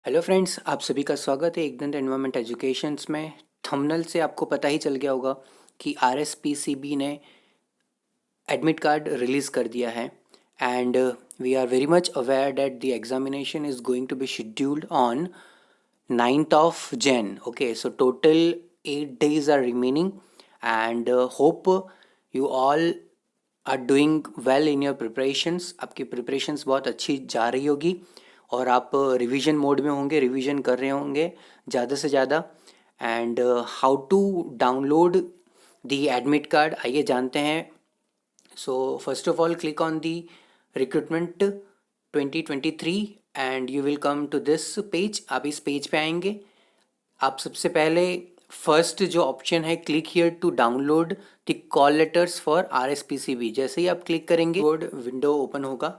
Hello friends, आप सभी का स्वागत है एकदंत एनवायरनमेंट एजुकेशंस में। थंबनेल से आपको पता ही चल गया होगा कि आरएसपीसीबी ने एडमिट कार्ड रिलीज़ कर दिया है and we are very much aware that the examination is going to be scheduled on 9th of Jan. Okay, so total 8 days are remaining, and hope you all are doing well in your preparations. आपकी preparations बहुत अच्छी जा रही होगी और आप revision mode में होंगे, रिवीजन कर रहे होंगे ज़्यादा से ज़्यादा। And how to download the admit card, आइए जानते हैं। So first of all click on the recruitment 2023 and you will come to this page. आप इस पेज पे आएंगे। आप सबसे पहले फर्स्ट जो ऑप्शन है, click here to download the call letters for RSPCB. जैसे ही आप क्लिक करेंगे बोर्ड विंडो ओपन होगा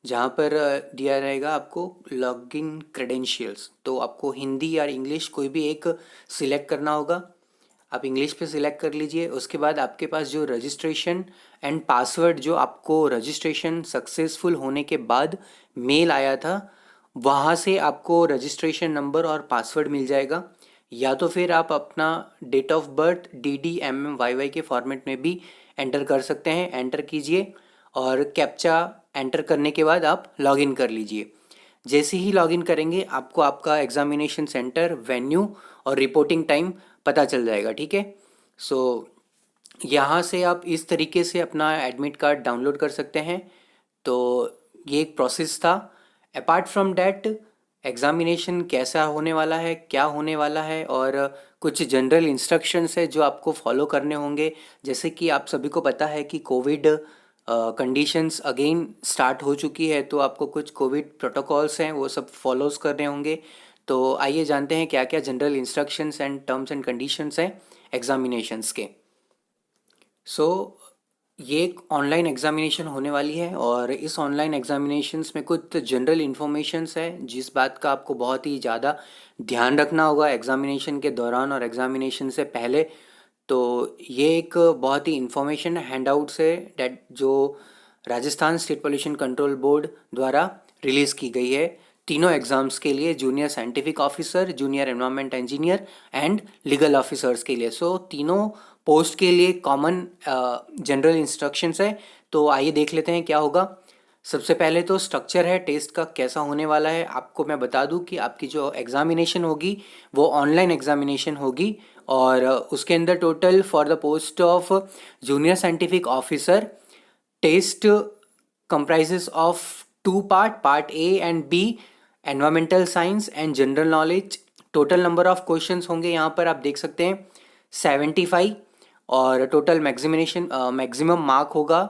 जहाँ पर दिया रहेगा आपको लॉगिन क्रेडेंशियल्स। तो आपको हिंदी या इंग्लिश कोई भी एक सिलेक्ट करना होगा। आप इंग्लिश पे सिलेक्ट कर लीजिए। उसके बाद आपके पास जो रजिस्ट्रेशन एंड पासवर्ड जो आपको रजिस्ट्रेशन सक्सेसफुल होने के बाद मेल आया था, वहाँ से आपको रजिस्ट्रेशन नंबर और पासवर्ड मिल जाएगा। या तो फिर आप अपना डेट ऑफ बर्थ DDMMYY के फॉर्मेट में भी एंटर कर सकते हैं। एंटर कीजिए और कैप्चा एंटर करने के बाद आप लॉगिन कर लीजिए। जैसे ही लॉगिन करेंगे आपको आपका एग्जामिनेशन सेंटर, वेन्यू और रिपोर्टिंग टाइम पता चल जाएगा। ठीक है, सो यहाँ से आप इस तरीके से अपना एडमिट कार्ड डाउनलोड कर सकते हैं। तो ये एक प्रोसेस था। अपार्ट फ्रॉम डैट, एग्ज़ामिनेशन कैसा होने वाला है, क्या होने वाला है, और कुछ जनरल इंस्ट्रक्शंस है जो आपको फॉलो करने होंगे। जैसे कि आप सभी को पता है कि कोविड कंडीशंस अगेन स्टार्ट हो चुकी है, तो आपको कुछ कोविड प्रोटोकॉल्स हैं वो सब फॉलोज करने होंगे। तो आइए जानते हैं क्या क्या general instructions and terms and conditions हैं एग्ज़ामिनेशंस के। सो ये एक ऑनलाइन एग्जामिनेशन होने वाली है और इस ऑनलाइन एग्जामिनेशंस में कुछ जनरल इन्फॉर्मेशंस है जिस बात का आपको बहुत ही ज़्यादा ध्यान रखना होगा एग्जामिनेशन के दौरान और एग्जामिनेशन से पहले। तो ये एक बहुत ही इंफॉर्मेशन हैंडआउट्स है डेट जो Rajasthan state pollution control board द्वारा रिलीज़ की गई है तीनों एग्ज़ाम्स के लिए, junior scientific officer, junior environment engineer and legal officers के लिए। सो तीनों पोस्ट के लिए कॉमन जनरल इंस्ट्रक्शंस है। तो आइए देख लेते हैं क्या होगा। सबसे पहले तो स्ट्रक्चर है टेस्ट का कैसा होने वाला है। आपको मैं बता दूं कि आपकी जो एग्जामिनेशन होगी वो ऑनलाइन एग्जामिनेशन होगी और उसके अंदर total for the post of junior scientific officer test comprises of two part A and B, environmental science and general knowledge. Total number of questions होंगे यहाँ पर आप देख सकते हैं 75 और टोटल मैक्सिमम मार्क होगा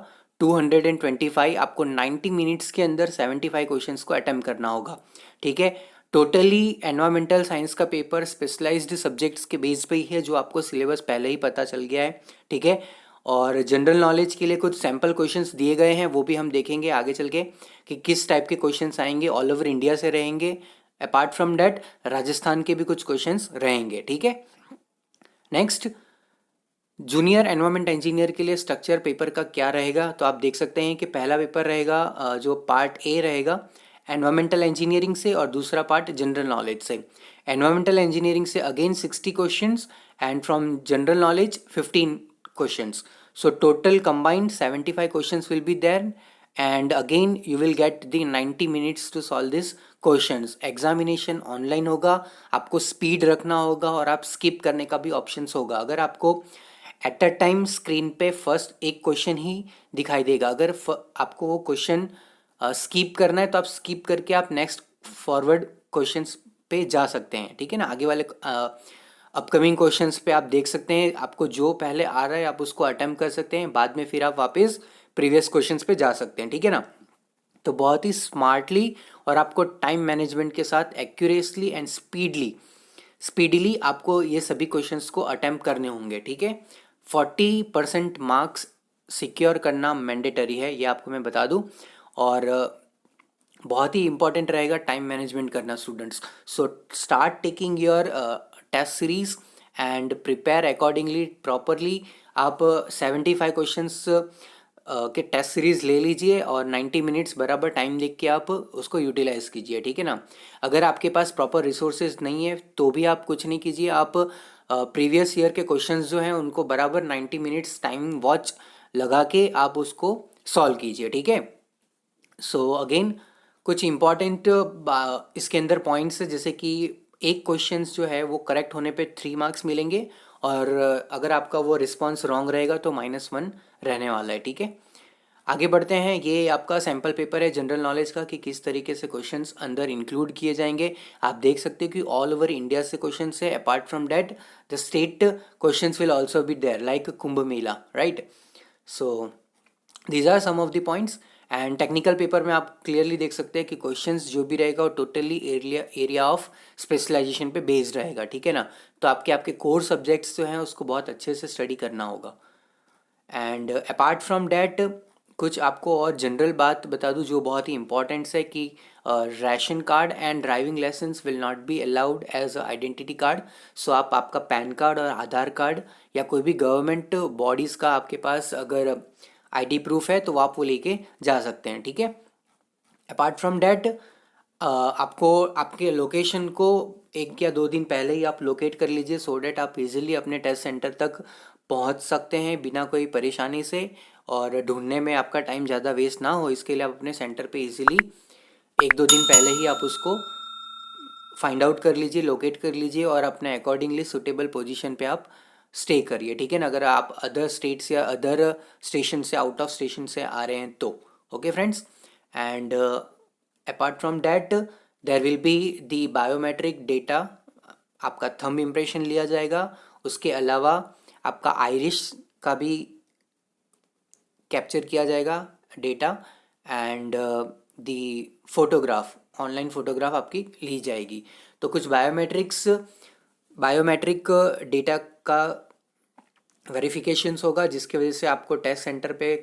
225। आपको 90 मिनट्स के अंदर 75 क्वेश्चंस को अटेम्प्ट करना होगा। ठीक है, टोटली एनवायरमेंटल साइंस का पेपर स्पेशलाइज्ड सब्जेक्ट्स के बेस पे ही है जो आपको सिलेबस पहले ही पता चल गया है। ठीक है, और जनरल नॉलेज के लिए कुछ सैम्पल क्वेश्चंस दिए गए हैं, वो भी हम देखेंगे आगे चल के कि किस टाइप के क्वेश्चंस आएंगे। ऑल ओवर इंडिया से रहेंगे। अपार्ट फ्रॉम डैट राजस्थान के भी कुछ क्वेश्चंस रहेंगे। ठीक है, नेक्स्ट जूनियर एनवायरमेंट इंजीनियर के लिए स्ट्रक्चर पेपर का क्या रहेगा। तो आप देख सकते हैं कि पहला पेपर रहेगा जो पार्ट ए रहेगा एनवायरमेंटल इंजीनियरिंग से और दूसरा पार्ट जनरल नॉलेज से। एनवायरमेंटल इंजीनियरिंग से again 60 questions and from general knowledge 15 questions. So total combined 75 questions will be there and again you will get the 90 minutes to solve this questions. Examination online होगा, आपको speed रखना होगा और आप skip करने का भी ऑप्शंस होगा। अगर आपको एट अ टाइम स्क्रीन पे फर्स्ट एक क्वेश्चन ही दिखाई देगा, अगर आपको वो क्वेश्चन स्किप करना है तो आप स्किप करके आप नेक्स्ट फॉरवर्ड क्वेश्चंस पे जा सकते हैं। ठीक है ना, आगे वाले अपकमिंग क्वेश्चंस पे आप देख सकते हैं, आपको जो पहले आ रहा है आप उसको अटेम्प्ट कर सकते हैं, बाद में फिर आप वापस प्रीवियस क्वेश्चंस पे जा सकते हैं। ठीक है ना, तो बहुत ही स्मार्टली और आपको टाइम मैनेजमेंट के साथ एक्यूरेसली एंड स्पीडीली आपको ये सभी क्वेश्चंस को अटेम्प्ट करने होंगे। ठीक है, 40% मार्क्स सिक्योर करना मैंडेटरी है, ये आपको मैं बता दूं। और बहुत ही इंपॉर्टेंट रहेगा टाइम मैनेजमेंट करना students. So start taking your test series and prepare accordingly properly. आप 75 क्वेश्चंस के टेस्ट सीरीज़ ले लीजिए और 90 मिनट्स बराबर टाइम देख के आप उसको यूटिलाइज़ कीजिए, ठीक है ना। अगर आपके पास प्रॉपर रिसोर्सेज नहीं है तो भी आप कुछ नहीं कीजिए, आप प्रीवियस ईयर के क्वेश्चंस जो हैं उनको बराबर 90 मिनट्स टाइम वॉच लगा के आप उसको सॉल्व कीजिए, ठीक है। सो अगेन कुछ इम्पॉर्टेंट इसके अंदर पॉइंट्स है, जैसे कि एक क्वेश्चंस जो है वो करेक्ट होने पे 3 मार्क्स मिलेंगे, और अगर आपका वो रिस्पॉन्स रॉन्ग रहेगा तो -1 रहने वाला है, ठीक है। आगे बढ़ते हैं, ये आपका सैम्पल पेपर है जनरल नॉलेज का कि किस तरीके से क्वेश्चंस अंदर इंक्लूड किए जाएंगे। आप देख सकते हो कि ऑल ओवर इंडिया से क्वेश्चंस है, apart from that the state questions will also be there like Kumbh Mela, right. So these are some of the points. And technical paper में आप क्लियरली देख सकते हैं कि क्वेश्चंस जो भी रहेगा वो टोटली एरिया ऑफ स्पेशलाइजेशन पे बेस्ड रहेगा, ठीक है ना। तो आपके आपके कोर सब्जेक्ट्स जो हैं उसको बहुत अच्छे से स्टडी करना होगा। एंड अपार्ट फ्रॉम डैट कुछ आपको और जनरल बात बता दूं जो बहुत ही इंपॉर्टेंट है कि ration card and driving licence will not be allowed as identity card. सो आप आपका पैन कार्ड और आधार कार्ड या कोई भी गवर्नमेंट बॉडीज़ का आपके पास अगर आईडी प्रूफ है तो आप वो लेके जा सकते हैं, ठीक है। अपार्ट फ्रॉम डैट आपको आपके लोकेशन को 1 या 2 दिन पहले ही आप लोकेट कर लीजिए, सो डैट आप इजीली अपने टेस्ट सेंटर तक पहुंच सकते हैं बिना कोई परेशानी से, और ढूंढने में आपका टाइम ज़्यादा वेस्ट ना हो। इसके लिए आप अपने सेंटर पे इजीली 1-2 दिन पहले ही आप उसको फाइंड आउट कर लीजिए, लोकेट कर लीजिए, और अपने अकॉर्डिंगली सुटेबल पोजीशन पे आप स्टे करिए, ठीक है ना। अगर आप अदर स्टेट्स या अदर स्टेशन से, आउट ऑफ स्टेशन से आ रहे हैं तो okay friends. And apart from that there will be the biometric data, आपका थंब इम्प्रेशन लिया जाएगा। उसके अलावा आपका आइरिश का भी कैप्चर किया जाएगा data, and the photograph, online photograph आपकी ली जाएगी। तो कुछ बायोमेट्रिक डेटा का वेरिफिकेशंस होगा, जिसकी वजह से आपको टेस्ट सेंटर पे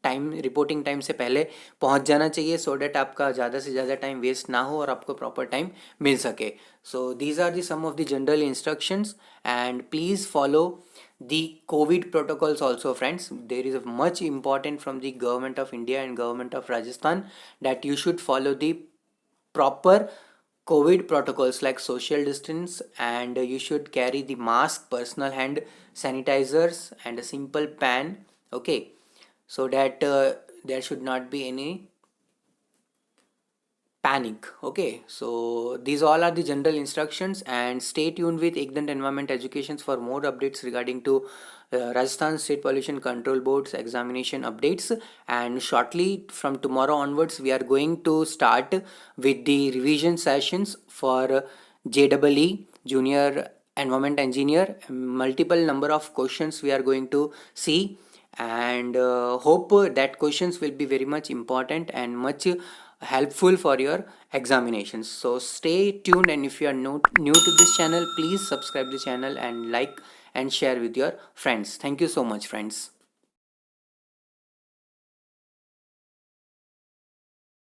रिपोर्टिंग टाइम से पहले पहुंच जाना चाहिए, सो डैट आपका ज़्यादा से ज़्यादा टाइम वेस्ट ना हो और आपको प्रॉपर टाइम मिल सके। So these are the some of the general instructions, and please follow the COVID protocols also, friends. There is a much important from the government of India and government of Rajasthan that you should follow the proper COVID protocols like social distance, and you should carry the mask, personal hand sanitizers, and a simple pan, okay, so that there should not be any panic, okay. So these all are the general instructions, and stay tuned with Ekdant Environment Educations for more updates regarding to Rajasthan State Pollution Control Board's examination updates. And shortly from tomorrow onwards we are going to start with the revision sessions for JEE Junior Environment Engineer. Multiple number of questions we are going to see, and hope that questions will be very much important and much helpful for your examinations. So stay tuned, and if you are new to this channel, please subscribe the channel and like and share with your friends. Thank you so much, friends.